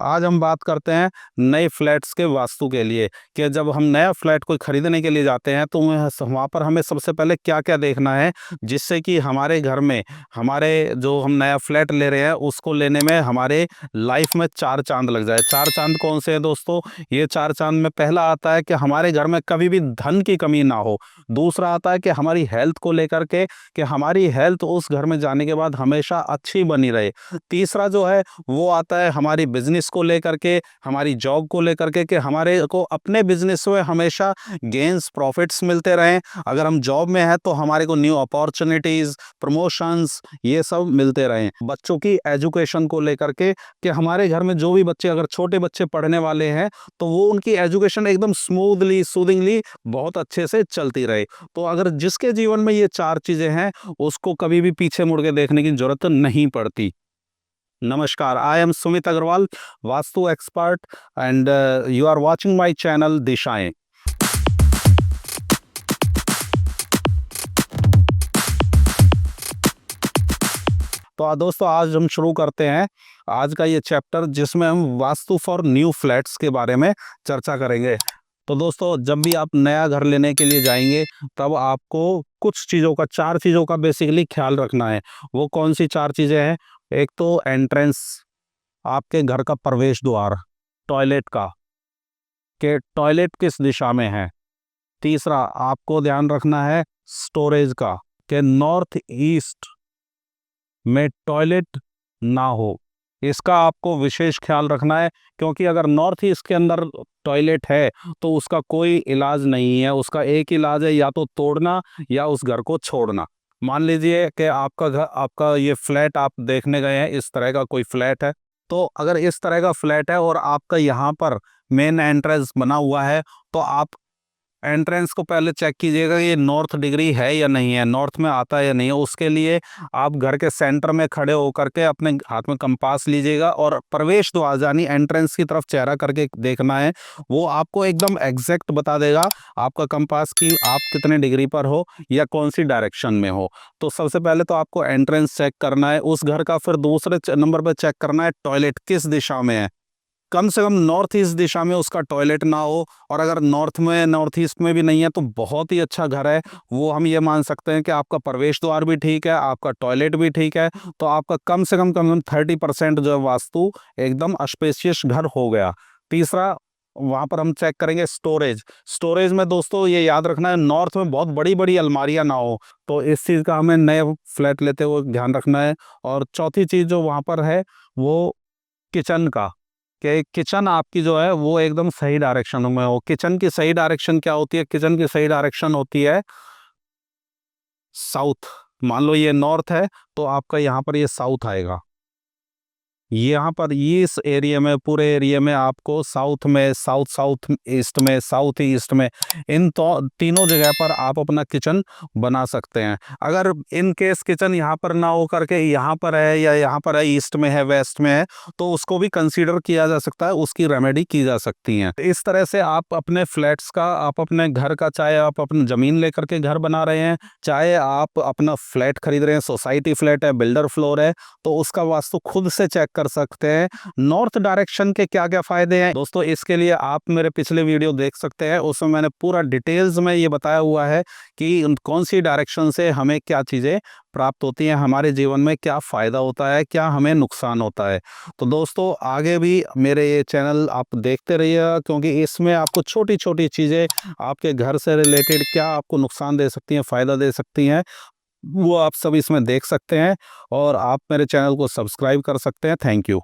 आज हम बात करते हैं नए फ्लैट्स के वास्तु के लिए कि जब हम नया फ्लैट कोई खरीदने के लिए जाते हैं तो वहाँ पर हमें सबसे पहले क्या क्या देखना है, जिससे कि हमारे घर में हमारे जो हम नया फ्लैट ले रहे हैं उसको लेने में हमारे लाइफ में चार चांद लग जाए। चार चांद कौन से हैं दोस्तों? ये चार चांद में पहला आता है कि हमारे घर में कभी भी धन की कमी ना हो। दूसरा आता है कि हमारी हेल्थ को लेकर के कि हमारी हेल्थ उस घर में जाने के बाद हमेशा अच्छी बनी रहे। तीसरा जो है वो आता है हमारी बिजनेस को लेकर के, हमारी जॉब को लेकर के कि हमारे को अपने बिजनेस में हमेशा गेन्स प्रॉफिट्स मिलते रहें। अगर हम जॉब में हैं तो हमारे को न्यू अपॉर्चुनिटीज, प्रमोशंस ये सब मिलते रहें। बच्चों की एजुकेशन को लेकर के कि हमारे घर में जो भी बच्चे, अगर छोटे बच्चे पढ़ने वाले हैं तो वो उनकी एजुकेशन एकदम स्मूथली सूदिंगली बहुत अच्छे से चलती रहे। तो अगर जिसके जीवन में ये चार चीजें हैं उसको कभी भी पीछे मुड़ के देखने की जरूरत नहीं पड़ती। नमस्कार, I am Sumit Agarwal, vastu expert, and you are watching my channel दिशाएं। तो दोस्तों आज हम शुरू करते हैं आज का ये चैप्टर जिसमें हम वास्तु फॉर न्यू फ्लैट्स के बारे में चर्चा करेंगे। तो दोस्तों जब भी आप नया घर लेने के लिए जाएंगे तब आपको कुछ चीज़ों का, चार चीज़ों का बेसिकली ख्याल रखना है। वो कौन सी चार चीज़ें हैं? एक तो एंट्रेंस, आपके घर का प्रवेश द्वार, टॉयलेट का, कि टॉयलेट किस दिशा में है। तीसरा आपको ध्यान रखना है स्टोरेज का, कि नॉर्थ ईस्ट में टॉयलेट ना हो। इसका आपको विशेष ख्याल रखना है क्योंकि अगर नॉर्थ ईस्ट के अंदर टॉयलेट है तो उसका कोई इलाज नहीं है। उसका एक इलाज है या तो तोड़ना या उस घर को छोड़ना। मान लीजिए कि आपका घर, आपका ये फ्लैट आप देखने गए हैं, इस तरह का कोई फ्लैट है। तो अगर इस तरह का फ्लैट है और आपका यहाँ पर मेन एंट्रेंस बना हुआ है तो आप एंट्रेंस को पहले चेक कीजिएगा ये नॉर्थ डिग्री है या नहीं है, नॉर्थ में आता है या नहीं है। उसके लिए आप घर के सेंटर में खड़े होकर के अपने हाथ में कंपास लीजिएगा और प्रवेश द्वार यानी एंट्रेंस की तरफ चेहरा करके देखना है। वो आपको एकदम एग्जैक्ट बता देगा आपका कंपास की आप कितने डिग्री पर हो या कौन सी डायरेक्शन में हो। तो सबसे पहले तो आपको एंट्रेंस चेक करना है उस घर का। फिर दूसरे नंबर पर चेक करना है टॉयलेट किस दिशा में है। कम से कम नॉर्थ ईस्ट दिशा में उसका टॉयलेट ना हो, और अगर नॉर्थ ईस्ट में भी नहीं है तो बहुत ही अच्छा घर है। वो हम ये मान सकते हैं कि आपका प्रवेश द्वार भी ठीक है, आपका टॉयलेट भी ठीक है, तो आपका कम से कम 30% जो है वास्तु एकदम स्पेशियस घर हो गया। तीसरा वहाँ पर हम चेक करेंगे स्टोरेज। स्टोरेज में दोस्तों ये याद रखना है नॉर्थ में बहुत बड़ी बड़ी अलमारियाँ ना हो। तो इस चीज़ का हमें नए फ्लैट लेते हुए ध्यान रखना है। और चौथी चीज़ जो वहाँ पर है वो किचन का, कि किचन आपकी जो है वो एकदम सही डायरेक्शन में हो। किचन की सही डायरेक्शन क्या होती है? किचन की सही डायरेक्शन होती है साउथ। मान लो ये नॉर्थ है तो आपका यहाँ पर ये साउथ आएगा। यहाँ पर ये इस एरिया में, पूरे एरिया में आपको साउथ में, साउथ ईस्ट में, साउथ ईस्ट में, इन तो तीनों जगह पर आप अपना किचन बना सकते हैं। अगर इन केस किचन यहाँ पर ना हो करके यहाँ पर है या यहाँ पर है, ईस्ट में है, वेस्ट में है, तो उसको भी कंसीडर किया जा सकता है, उसकी रेमेडी की जा सकती है। इस तरह से आप अपने फ्लैट्स का, आप अपने घर का, चाहे आप अपनी ज़मीन लेकर के घर बना रहे हैं, चाहे आप अपना फ्लैट खरीद रहे हैं, सोसाइटी फ्लैट है, बिल्डर फ्लोर है, तो उसका वास्तु खुद से चेक कर सकते हैं। नॉर्थ डायरेक्शन के क्या क्या फायदे हैं दोस्तों, इसके लिए आप मेरे पिछले वीडियो देख सकते हैं। उसमें मैंने पूरा डिटेल्स में ये बताया हुआ है कि कौन सी डायरेक्शन से हमें क्या चीज़ें प्राप्त होती हैं, हमारे जीवन में क्या फ़ायदा होता है, क्या हमें नुकसान होता है। तो दोस्तों आगे भी मेरे ये चैनल आप देखते रहिएगा क्योंकि इसमें आपको छोटी छोटी चीज़ें आपके घर से रिलेटेड क्या आपको नुकसान दे सकती हैं, फ़ायदा दे सकती हैं, वो आप सब इसमें देख सकते हैं। और आप मेरे चैनल को सब्सक्राइब कर सकते हैं। Thank you.